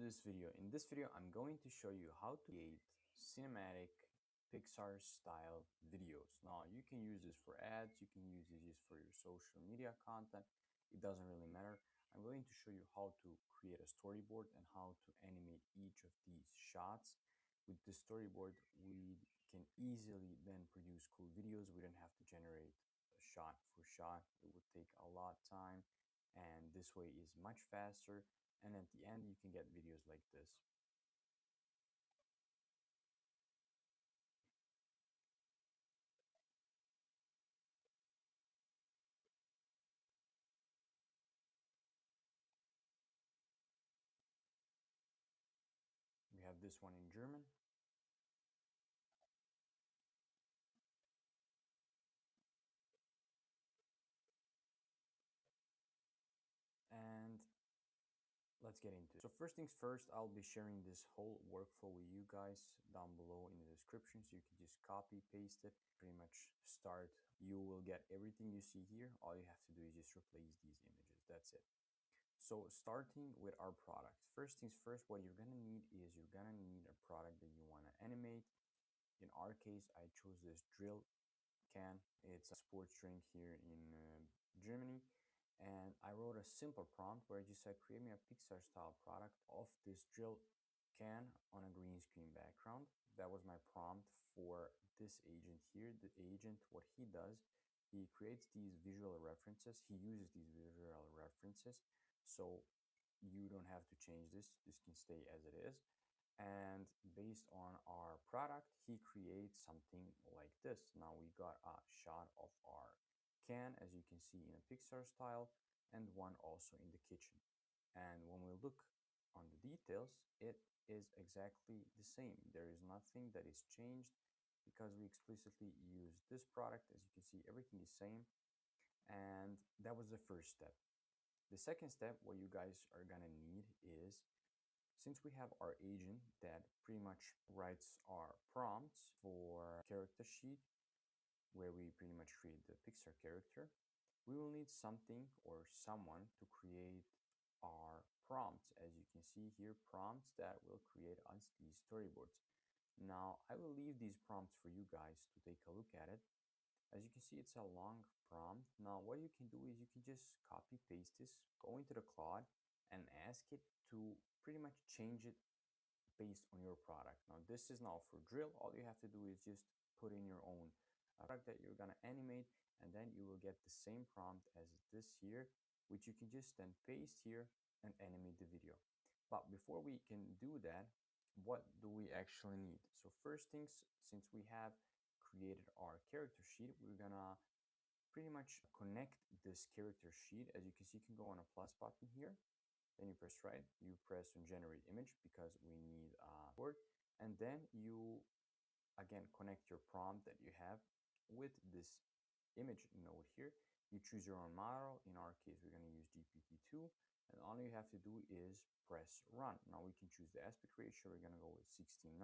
this video. In this video, I'm going to show you how to create cinematic Pixar-style videos. Now, you can use this for ads, you can use this just for your social media content. It doesn't really matter. I'm going to show you how to create a storyboard and how to animate each of these shots. With the storyboard, we can easily then produce cool videos. We don't have to generate shot for shot. It would take a lot of time, and this way is much faster, and at the end you can get videos like this. We have this one in German, and let's get into it. So first things first, I'll be sharing this whole workflow with you guys down below in the description, so you can just copy paste it, pretty much start. You will get everything you see here. All you have to do is just replace these images. That's it. So starting with our product, first things first, what you're gonna need is you're gonna need a product that you want to animate. In our case, I chose this drill can. It's a sports drink here in Germany. And I wrote a simple prompt where I just said, create me a Pixar style product of this drill can on a green screen background. That was my prompt for this agent here. The agent, what he does, he creates these visual references. He uses these visual references. So you don't have to change this. This can stay as it is. And based on our product, he creates something like this. Now we got a shot of our can, as you can see, in a Pixar style, and one also in the kitchen. And when we look on the details, it is exactly the same. There is nothing that is changed because we explicitly use this product. As you can see, everything is same. And that was the first step. The second step, what you guys are gonna need is, since we have our agent that pretty much writes our prompts for character sheet, where we pretty much create the Pixar character, we will need something or someone to create our prompts. As you can see here, prompts that will create us these storyboards. Now, I will leave these prompts for you guys to take a look at it. As you can see, it's a long prompt. Now, what you can do is you can just copy paste this, go into the Claude, and ask it to pretty much change it based on your product. Now, this is now for drill. All you have to do is just put in your own product that you're gonna animate, and then you will get the same prompt as this here, which you can just then paste here and animate the video. But before we can do that, what do we actually need? So first things, since we have created our character sheet, we're gonna pretty much connect this character sheet. As you can see, you can go on a plus button here, then you press right, you press on generate image because we need a word, and then you again connect your prompt that you have with this image node here. You choose your own model. In our case, we're going to use GPT-2, and all you have to do is press run. Now we can choose the aspect ratio. We're going to go with 16:9,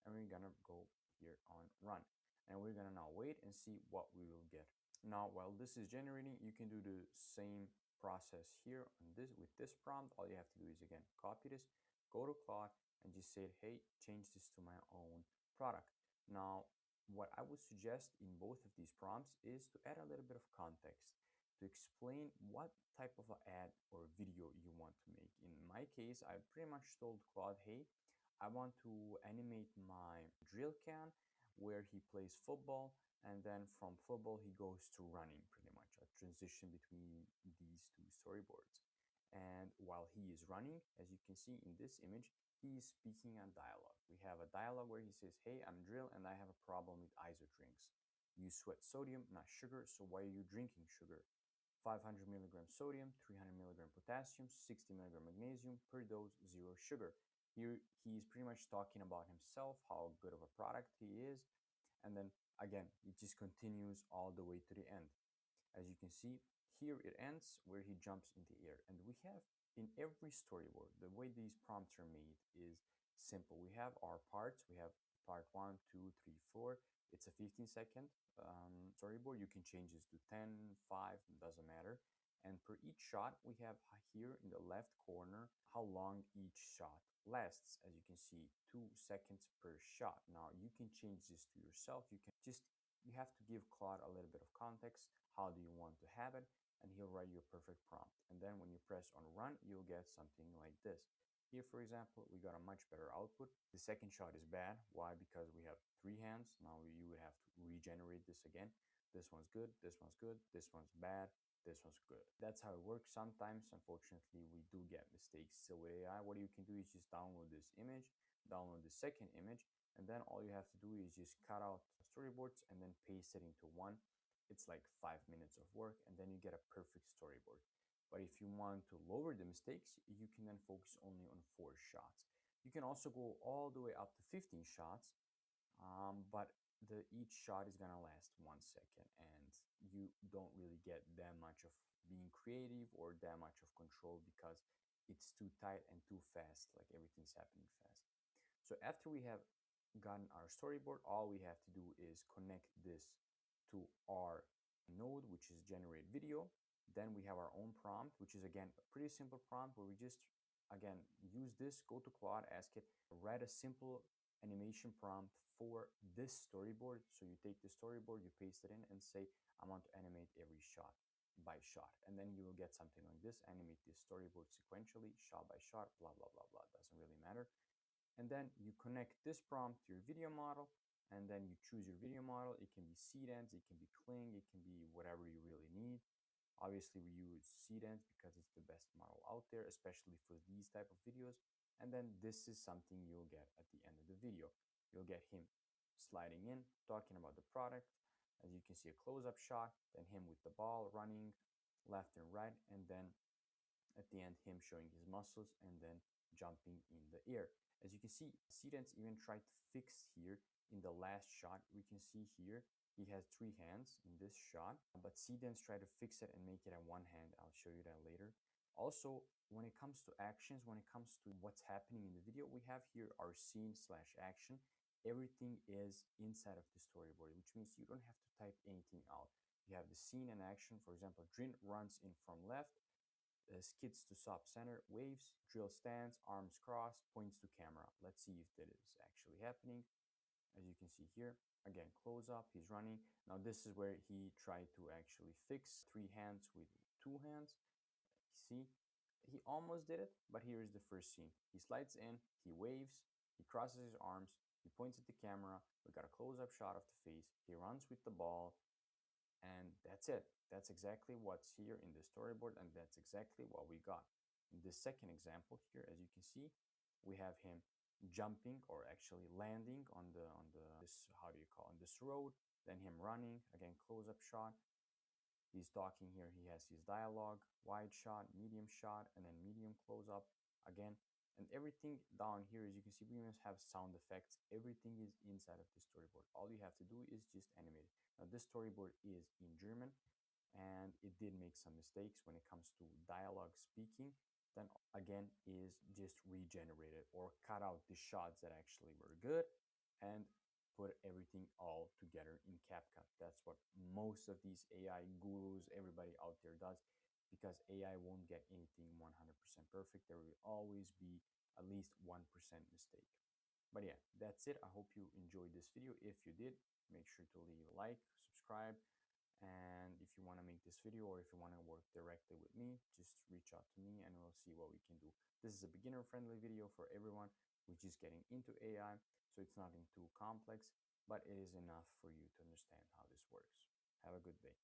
and we're going to go here on run, and we're going to now wait and see what we will get. Now, while this is generating, you can do the same process here on this with this prompt. All you have to do is again copy this, go to Claude, and just say, hey, change this to my own product. Now, what I would suggest in both of these prompts is to add a little bit of context to explain what type of an ad or video you want to make. In my case, I pretty much told Claude, hey, I want to animate my drill can where he plays football, and then from football he goes to running, pretty much a transition between these two storyboards. And while he is running, as you can see in this image, he is speaking a dialogue. We have a dialogue where he says, hey, I'm Drill and I have a problem with ISO drinks. You sweat sodium, not sugar, so why are you drinking sugar? 500 milligrams sodium, 300 milligram potassium, 60 milligram magnesium, per dose, zero sugar. Here he's pretty much talking about himself, how good of a product he is, and then again it just continues all the way to the end. As you can see here, it ends where he jumps in the air. And we have in every storyboard, the way these prompts are made is simple. We have our parts. We have part 1, 2, 3, 4. It's a 15-second storyboard. You can change this to 10, 5, doesn't matter. And per each shot, we have here in the left corner how long each shot lasts. As you can see, 2 seconds per shot. Now you can change this to yourself. You have to give Claude a little bit of context. How do you want to have it? And he'll write you a perfect prompt. And then when you press on run, you'll get something like this. Here, for example, we got a much better output. The second shot is bad. Why? Because we have 3 hands. Now you would have to regenerate this again. This one's good, this one's good, this one's bad, this one's good. That's how it works. Sometimes, unfortunately, we do get mistakes. So with AI, what you can do is just download this image, download the second image, and then all you have to do is just cut out storyboards and then paste it into one. It's like 5 minutes of work, and then you get a perfect storyboard. But if you want to lower the mistakes, you can then focus only on 4 shots. You can also go all the way up to 15 shots, but each shot is gonna last 1 second, and you don't really get that much of being creative or that much of control because it's too tight and too fast, like everything's happening fast. So after we have gotten our storyboard, all we have to do is connect this to our node, which is generate video. Then we have our own prompt, which is again a pretty simple prompt where we just again use this, go to Claude, ask it, write a simple animation prompt for this storyboard. So you take the storyboard, you paste it in and say, I want to animate every shot by shot. And then you will get something like this, animate this storyboard sequentially, shot by shot, blah, blah, blah, blah. Doesn't really matter. And then you connect this prompt to your video model, and then you choose your video model. It can be Seedance, it can be Kling, it can be whatever you really need. Obviously, we use Seedance because it's the best model out there, especially for these type of videos. And then this is something you'll get at the end of the video. You'll get him sliding in, talking about the product. As you can see, a close-up shot, then him with the ball running left and right, and then at the end, him showing his muscles and then jumping in the air. As you can see, Seedance even tried to fix here in the last shot. We can see here he has 3 hands in this shot, but Seedance tried to fix it and make it a 1 hand. I'll show you that later. Also, when it comes to actions, when it comes to what's happening in the video, we have here our scene/action. Everything is inside of the storyboard, which means you don't have to type anything out. You have the scene and action. For example, Drin runs in from left, skids to stop center, waves, drill stands, arms crossed, points to camera. Let's see if that is actually happening. As you can see here, again, close up, he's running. Now this is where he tried to actually fix 3 hands with 2 hands. See, he almost did it, but here is the first scene. He slides in, he waves, he crosses his arms, he points at the camera, we got a close-up shot of the face, he runs with the ball, and that's it. That's exactly what's here in the storyboard, and that's exactly what we got. In this second example here, as you can see, we have him jumping or actually landing on this, how do you call it, this road, then him running, again close-up shot. He's talking here, he has his dialogue, wide shot, medium shot, and then medium close-up again. And everything down here, as you can see, we even have sound effects. Everything is inside of the storyboard. All you have to do is just animate it. Now this storyboard is in German, and it did make some mistakes when it comes to dialogue speaking. Then again is just regenerated or cut out the shots that actually were good and put everything all together in CapCut. That's what most of these AI gurus, everybody out there does, because AI won't get anything 100% perfect. There will always be at least 1% mistake. But yeah, that's it. I hope you enjoyed this video. If you did, make sure to leave a like, subscribe, and if you want to make this video or if you want to work directly with me, just reach out to me and we'll see what we can do. This is a beginner friendly video for everyone who's just getting into AI, so it's nothing too complex, but it is enough for you to understand how this works. Have a good day.